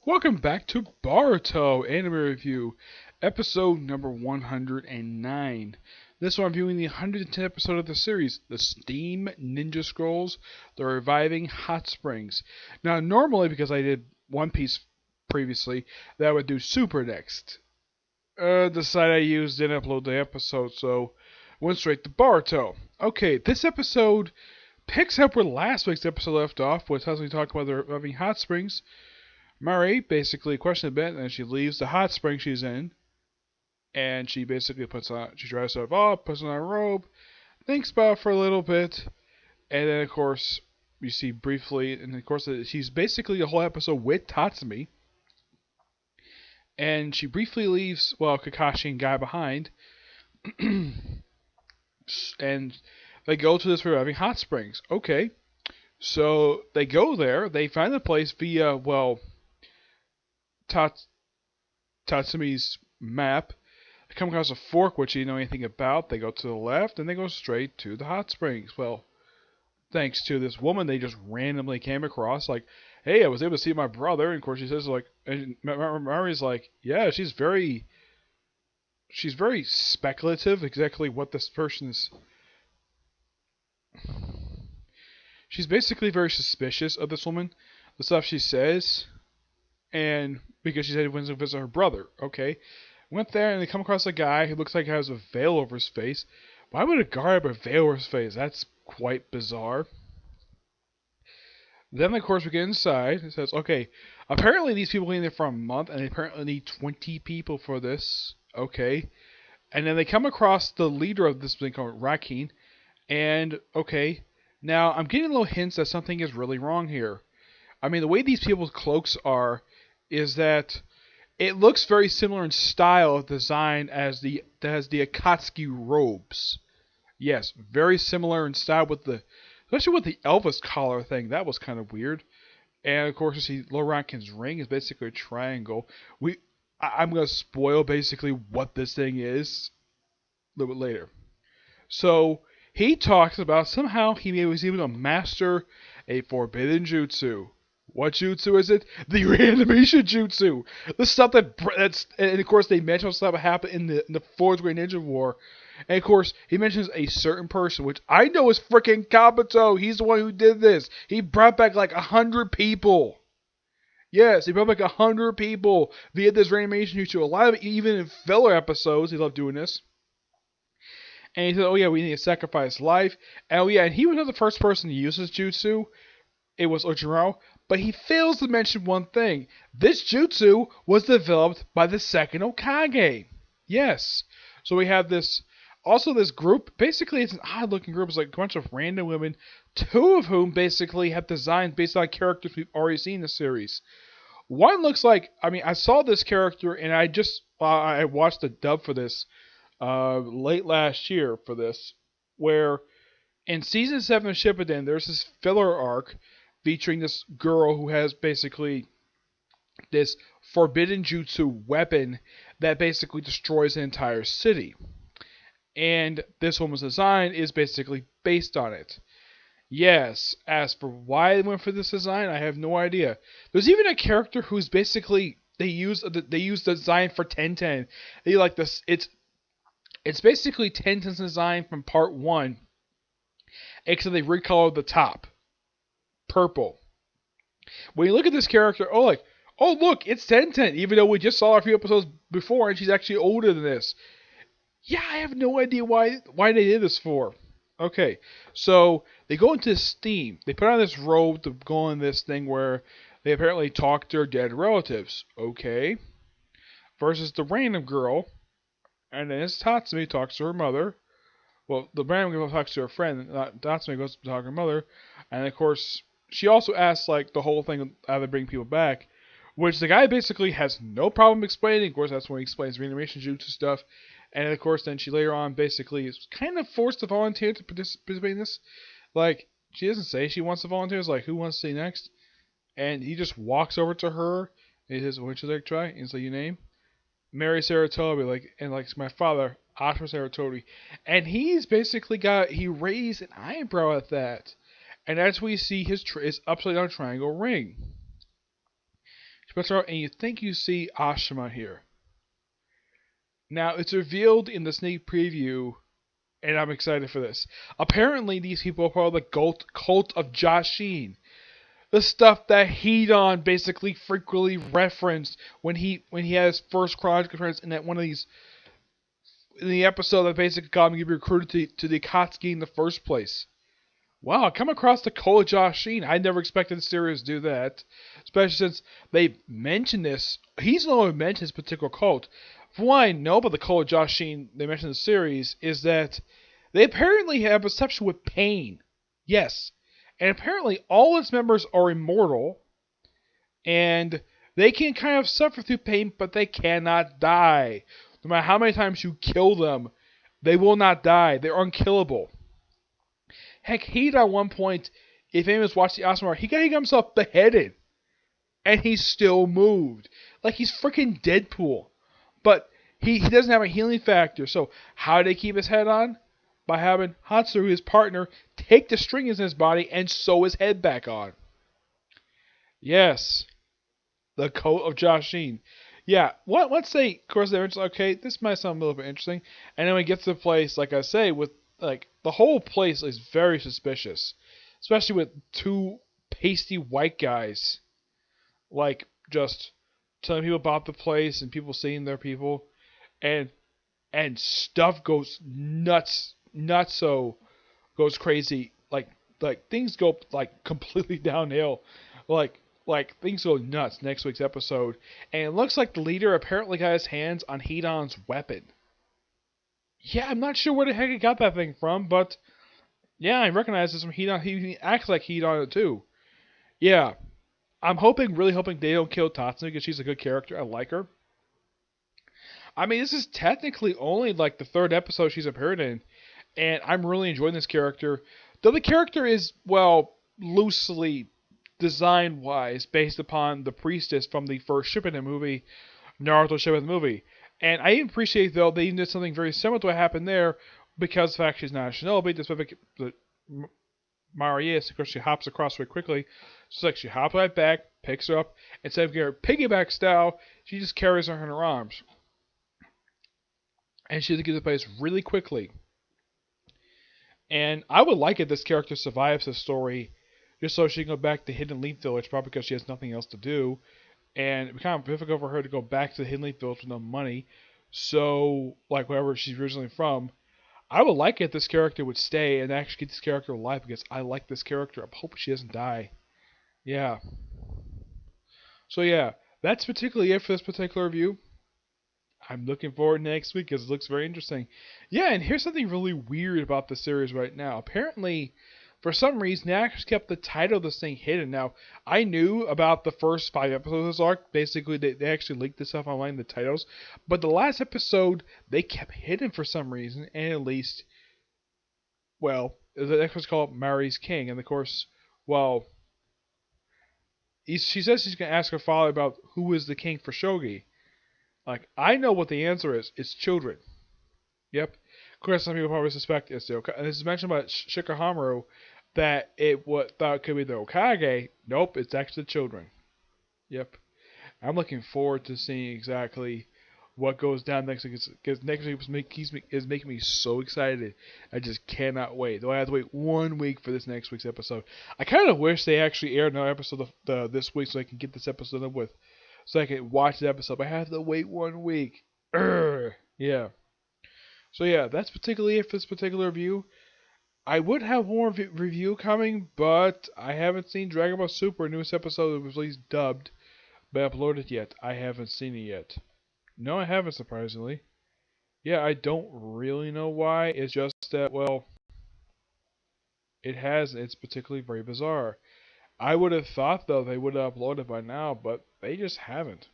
Welcome back to Boruto Anime Review, episode number 109. This one I'm viewing the 110th episode of the series, the Steam Ninja Scrolls, the Reviving Hot Springs. Now, normally, because I did One Piece previously, that would do Super next. The site I used didn't upload the episode, so went straight to Boruto. Okay, this episode picks up where last week's episode left off, with us talking about the Reviving Hot Springs. Murray basically questioned a bit, and then she leaves the hot spring she's in, and she basically she dries herself off, puts on a robe, thinks about it for a little bit, and then of course you see briefly, and of course she's basically the whole episode with Tatsumi, and she briefly leaves, Kakashi and Guy behind, and they go to this reviving hot springs. Okay, so they go there, they find the place via, Tatsumi's map. They come across a fork which you know anything about. They go to the left and they go straight to the hot springs. Well, thanks to this woman they just randomly came across, like, hey, I was able to see my brother. And of course she says, like, and Mari's like, yeah, she's very speculative exactly what this person is. She's basically very suspicious of this woman, the stuff she says, and because she said he went to visit her brother. Okay. Went there and they come across a guy who looks like he has a veil over his face. Why would a guard have a veil over his face? That's quite bizarre. Then, of course, we get inside. It says, okay, apparently these people need there for a month, and they apparently need 20 people for this. Okay. And then they come across the leader of this thing called Rakin. And, okay, now I'm getting little hints that something is really wrong here. I mean, the way these people's cloaks are is that it looks very similar in style of design as the Akatsuki robes. Yes, very similar in style especially with the Elvis collar thing. That was kind of weird. And of course, you see Lorankin's ring is basically a triangle. I'm gonna spoil basically what this thing is a little bit later. So he talks about somehow he was able to master a forbidden jutsu. What jutsu is it? The reanimation jutsu. The stuff that's and of course they mention stuff that happened in the Fourth Great Ninja War. And of course he mentions a certain person, which I know is freaking Kabuto. He's the one who did this. He brought back like 100 people. Yes, he brought back 100 people via this reanimation jutsu. A lot of it, even in filler episodes, he loved doing this. And he said, oh yeah, we need to sacrifice life. And oh yeah, and he was not the first person to use this jutsu. It was Orochimaru. But he fails to mention one thing. This jutsu was developed by the second Hokage. Yes. So we have this group. Basically, it's an odd-looking group. It's like a bunch of random women, two of whom basically have designs based on characters we've already seen in the series. One looks like, I saw this character, and I watched the dub for this late last year for this, where in Season 7 of Shippuden, there's this filler arc featuring this girl who has basically this forbidden jutsu weapon that basically destroys an entire city. And this woman's design is basically based on it. Yes, as for why they went for this design, I have no idea. There's even a character who's basically they use the design for Tenten. They like this. It's basically Tenten's design from part 1, except they recolored the top purple. When you look at this character, oh look, it's Tenten, even though we just saw her a few episodes before and she's actually older than this. Yeah, I have no idea why they did this for. Okay, so they go into Steam. They put on this robe to go on this thing where they apparently talk to their dead relatives. Okay. Versus the random girl, and then it's Tatsumi talks to her mother. Well, the random girl talks to her friend, Tatsumi goes to talk to her mother, and of course she also asks, like, the whole thing of how they bring people back, which the guy basically has no problem explaining. Of course, that's when he explains reanimation jutsu stuff. And, of course, then she later on basically is kind of forced to volunteer to participate in this. Like, she doesn't say she wants to volunteer. It's like, who wants to say next? And he just walks over to her, and he says, would you like to try? And he's like, your name? Mary Saratobi. It's my father, Ashra Saratobi. And he's basically he raised an eyebrow at that. And as we see his upside down triangle ring. She puts her up, and you think you see Ashima here. Now, it's revealed in the sneak preview, and I'm excited for this. Apparently, these people are part of the cult of Jashin. The stuff that Hedon basically frequently referenced when he had his first Chronicle appearance in that one of these in the episode that basically got him to be recruited to the Akatsuki in the first place. Wow, I come across the cult of Jashin. I never expected the series to do that, especially since they mentioned this. He's the one who mentioned this particular cult. From what I know about the cult of Jashin they mentioned in the series is that they apparently have a perception with pain. Yes. And apparently all its members are immortal. And they can kind of suffer through pain, but they cannot die. No matter how many times you kill them, they will not die. They're unkillable. Heck, he at one point, if anyone's watched the Asmar, he got himself beheaded. And he still moved. Like he's freaking Deadpool. But he doesn't have a healing factor. So how do they keep his head on? By having Hatsuru, his partner, take the strings in his body and sew his head back on. Yes. The coat of Jashin. Yeah, let's say, of course, they're okay, this might sound a little bit interesting. And then we get to the place, like I say, with, like, the whole place is very suspicious. Especially with two pasty white guys. Like, just telling people about the place and people seeing their people. And stuff goes nuts, goes crazy. Like things go, like, completely downhill. Like things go nuts next week's episode, and it looks like the leader apparently got his hands on Hedon's weapon. Yeah, I'm not sure where the heck he got that thing from, but yeah, I recognize this from Hedon. He acts like Hedon too. Yeah, I'm really hoping they don't kill Tatsumi because she's a good character. I like her. I mean, this is technically only like the third episode she's appeared in, and I'm really enjoying this character. Though the character is, well, loosely design-wise based upon the priestess from the first Shippuden movie, Naruto Shippuden movie. And I even appreciate, though, they did something very similar to what happened there because of the fact she's not a shinobi, despite the Maria is, because she hops across very quickly. So like she hops right back, picks her up, instead of getting her piggyback style, she just carries her in her arms. And she has to get to the place really quickly. And I would like it if this character survives the story just so she can go back to Hidden Leaf Village, probably because she has nothing else to do. And it's kind of difficult for her to go back to the Hidden Leaf Village with no money. So, like, wherever she's originally from, I would like it if this character would stay and actually get this character alive because I like this character. I'm hoping she doesn't die. Yeah. So, yeah, that's particularly it for this particular review. I'm looking forward next week because it looks very interesting. Yeah, and here's something really weird about the series right now. Apparently, for some reason, they actually kept the title of this thing hidden. Now, I knew about the first 5 episodes of this arc. Basically, they actually leaked this stuff online, the titles. But the last episode, they kept hidden for some reason. And at least, well, the next one's called Mari's King. And of course, well, she says she's going to ask her father about who is the king for Shogi. Like, I know what the answer is. It's children. Yep. Of course, some people probably suspect it's the Okage. And this is mentioned by Shikahamaru that thought it could be the Okage. Nope, it's actually the children. Yep. I'm looking forward to seeing exactly what goes down next week. Because next week is making me so excited. I just cannot wait. Though I have to wait 1 week for this next week's episode. I kind of wish they actually aired another episode this week so I can get this episode up with. So I can watch the episode. But I have to wait 1 week. Yeah. So yeah, that's particularly it for this particular review. I would have more review coming, but I haven't seen Dragon Ball Super newest episode that was released dubbed, but uploaded yet. I haven't seen it yet. No, I haven't, surprisingly. Yeah, I don't really know why. It's just that, well, it has. It's particularly very bizarre. I would have thought, though, they would have uploaded by now, but they just haven't.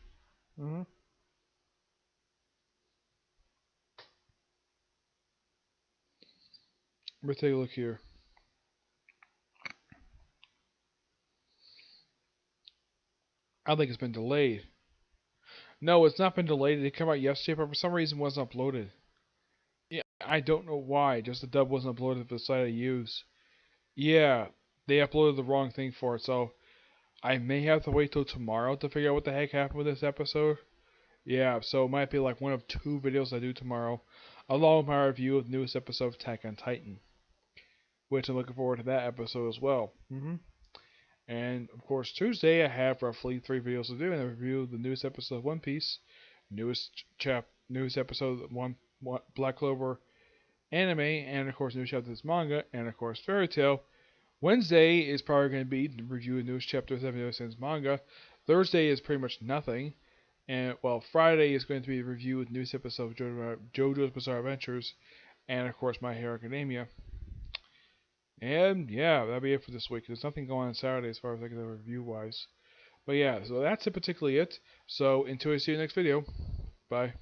Let's take a look here. I think it's been delayed. No, it's not been delayed. It came out yesterday, but for some reason it wasn't uploaded. Yeah, I don't know why. Just the dub wasn't uploaded for the site I use. Yeah, they uploaded the wrong thing for it, so I may have to wait till tomorrow to figure out what the heck happened with this episode. Yeah, so it might be like one of 2 videos I do tomorrow, along with my review of the newest episode of Attack on Titan, which I'm looking forward to that episode as well. And of course, Tuesday I have roughly 3 videos to do, and I review the newest episode of One Piece, newest episode of Black Clover anime, and of course, newest chapter of this manga, and of course, Fairy Tail. Wednesday is probably going to be the review of the newest chapter of Seven Sense manga. Thursday is pretty much nothing. And well, Friday is going to be a review of the newest episode of JoJo's Bizarre Adventures, and of course My Hero Academia. And yeah, that'll be it for this week. There's nothing going on Saturday as far as I can review wise. But yeah, so that's particularly it. So until I see you next video, bye.